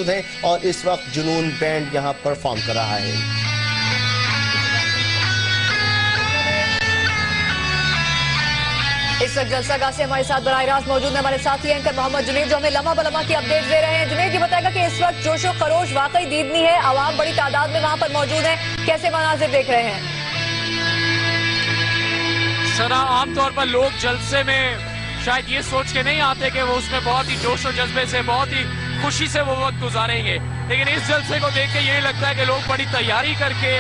मौजूद हैं और इस वक्त जुनून बैंड यहाँ परफॉर्म कर रहा है। इस वक्त जलसागाह से हमारे साथ बराह रास्त मौजूद है हमारे साथी एंकर मोहम्मद जुनैद, जो हमें लम्हा बलम्हा की अपडेट दे रहे हैं। जुनैद, ये बताएगा कि इस वक्त जोशो खरोश वाकई दीदनी है, आवाम बड़ी तादाद में वहां पर मौजूद है, कैसे मनाजिर देख रहे हैं? सना, आमतौर पर लोग जलसे में शायद ये सोच के नहीं आते कि वो उसमें बहुत ही जोशो जज्बे से, बहुत ही खुशी से वो वक्त गुजारेंगे, लेकिन इस जलसे को देख के यही लगता है कि लोग बड़ी तैयारी करके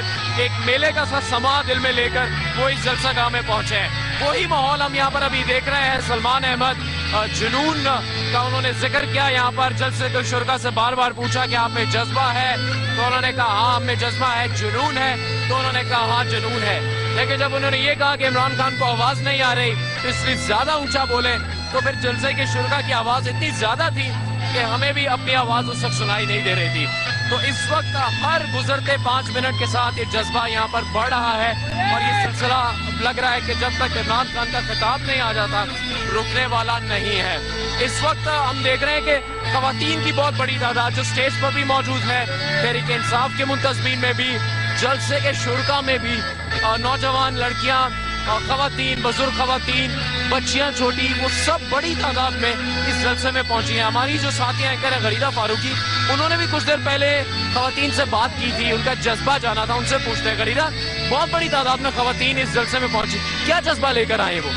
एक मेले का सा समा दिल में लेकर वो इस जलसागाह में पहुंचे हैं। वही माहौल हम यहाँ पर अभी देख रहे हैं। सलमान अहमद जुनून का उन्होंने जिक्र किया यहाँ पर, जलसे के शुरका से बार बार पूछा कि आप में जज्बा है, तो उन्होंने कहा हाँ हमें जज्बा है। जुनून है, तो उन्होंने कहा हाँ जुनून है। लेकिन जब उन्होंने ये कहा कि इमरान खान को आवाज नहीं आ रही तो इसलिए ज्यादा ऊंचा बोले, तो फिर जलसे के शुरका की आवाज इतनी ज्यादा थी कि हमें भी अपनी आवाज उस वक्त सुनाई नहीं दे रही थी। तो इस वक्त हर गुजरते 5 मिनट के साथ ये जज्बा यहाँ पर बढ़ रहा है और ये सिलसिला लग रहा है कि जब तक इमरान खान का खिताब नहीं आ जाता रुकने वाला नहीं है। इस वक्त हम देख रहे हैं कि खवातीन की बहुत बड़ी तादाद जो स्टेज पर भी मौजूद है, तहरीक इंसाफ के मुंतजमीन में भी, जलसे के शुरका में भी, नौजवान लड़कियां, खवातीन, बुजुर्ग खवातीन, बच्चियां छोटी, वो सब बड़ी तादाद में इस जलसे में पहुंची हैं। हमारी जो साथी एंकर है गरीदा फारूकी, उन्होंने भी कुछ देर पहले खवातीन से बात की थी, उनका जज्बा जाना था। उनसे पूछते हैं, गरीदा, बहुत बड़ी तादाद में खवातीन इस जलसे में पहुंची, क्या जज्बा लेकर आए वो?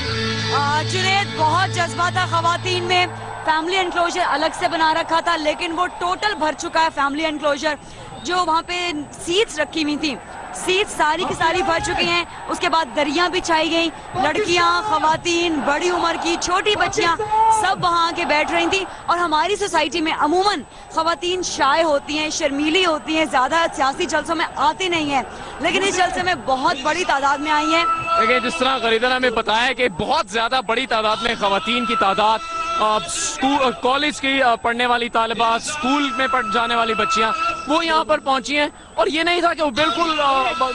जुनैद, बहुत जज्बा था खवातीन में। फैमिली एनक्लोजर अलग से बना रखा था, लेकिन वो टोटल भर चुका है फैमिली एनक्लोजर। जो वहाँ पे सीट्स रखी हुई थी, सीट सारी की सारी भर चुकी हैं। उसके बाद दरियां बिछाई गई, लड़कियां, खवातीन, बड़ी उम्र की, छोटी बच्चियां सब वहां आके बैठ रही थी। और हमारी सोसाइटी में अमूमन खवातीन शाय होती हैं, शर्मीली होती हैं, ज्यादा सियासी जलसों में आती नहीं है, लेकिन इस जलसे में बहुत बड़ी तादाद में आई हैं। देखिए, जिस तरह गरीदा ने हमें बताया कि बहुत ज्यादा बड़ी तादाद में खवातीन की तादाद, स्कूल कॉलेज की पढ़ने वाली तालिबात, स्कूल में पढ़ जाने वाली बच्चियां, वो यहाँ पर पहुंची हैं। और ये नहीं था कि वो बिल्कुल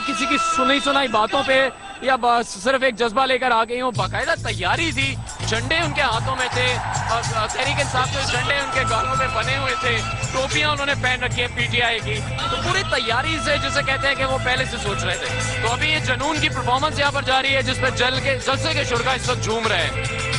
किसी की सुनी सुनाई बातों पे या बस सिर्फ एक जज्बा लेकर आ गई हो, बाकायदा तैयारी थी। झंडे उनके हाथों में थे, तहरीक इंसाफ के झंडे उनके गालों पे बने हुए थे, टोपियां उन्होंने पहन रखी है पीटीआई की। तो पूरी तैयारी से, जिसे कहते हैं कि वो पहले से सोच रहे थे। तो अभी ये जुनून की परफॉर्मेंस यहाँ पर जारी है, जिसपे जलसे के शुरका इस वक्त झूम रहे हैं।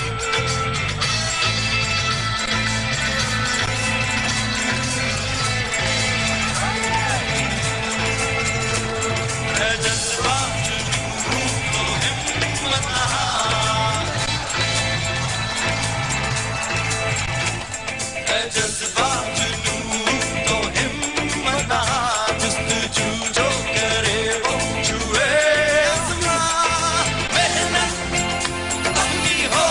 मेहनत अपनी हो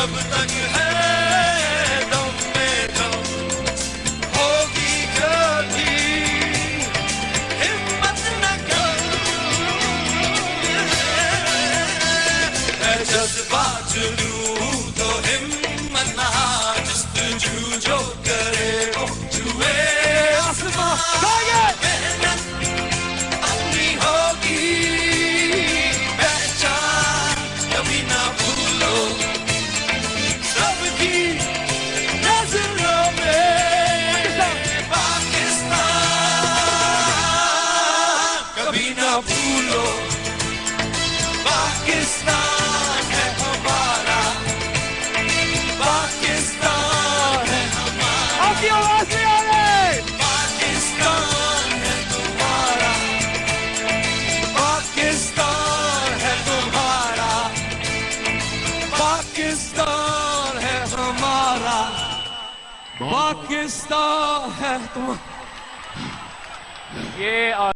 जब तक है दम में दम होगी कभी हिम्मत न है जज्बा जुनून तो हिम्मत ना जस्तजू जो करे वो छुए आसमां मेहनत अपनी होगी पहचान कभी ना भूलो सबकी नजरों में पाकिस्तान कभी ना भूलो पाकिस्तान है हमारा पाकिस्तान है हमारा पाकिस्तान है तुम्हारा पाकिस्तान है तुम्हारा पाकिस्तान है हमारा पाकिस्तान है तुम्हारा ये